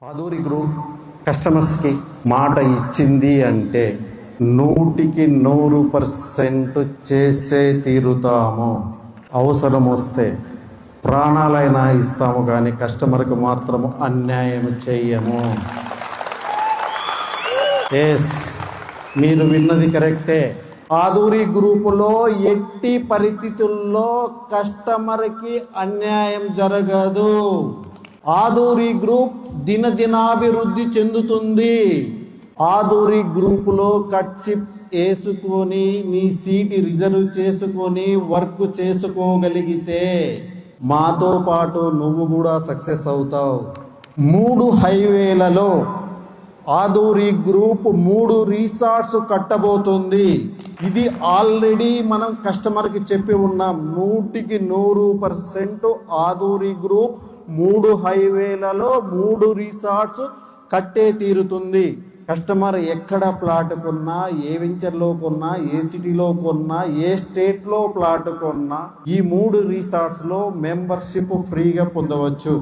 Aduri group కస్టమర్స్కి మాట ఇచ్చింది అంటే 100% చేసే తీరుతాము. అవసరం వస్తే ప్రాణాలైనా ఇస్తాము, కానీ కస్టమర్కి మాత్రము అన్యాయం చేయము. ఎస్, మీరు విన్నది కరెక్టే. ఆదూరి గ్రూపులో ఎట్టి పరిస్థితుల్లో కస్టమర్కి అన్యాయం జరగదు. ఆదూరి గ్రూప్ దినదినాభివృద్ధి చెందుతుంది. ఆదూరి గ్రూపులో కట్చిప్ వేసుకొని మీ సీట్ రిజర్వ్ చేసుకొని వర్క్ చేసుకోగలిగితే మాతో పాటు నువ్వు కూడా సక్సెస్ అవుతావు. 3 హైవేలలో ఆదూరి గ్రూప్ 3 రిసార్ట్స్ కట్టబోతుంది. ఇది ఆల్రెడీ మనం కస్టమర్కి చెప్పి ఉన్నాం. 100% ఆదూరి గ్రూప్ 3 హైవేలలో 3 రిసార్ట్స్ కట్టే తీరుతుంది. కస్టమర్ ఎక్కడ ప్లాట్ కొన్నా, ఏ వెంచర్లో కొన్నా, ఏ సిటీలో కొన్నా, ఏ స్టేట్లో ప్లాట్ కొన్నా ఈ 3 రిసార్ట్స్లో మెంబర్షిప్ ఫ్రీగా పొందవచ్చు.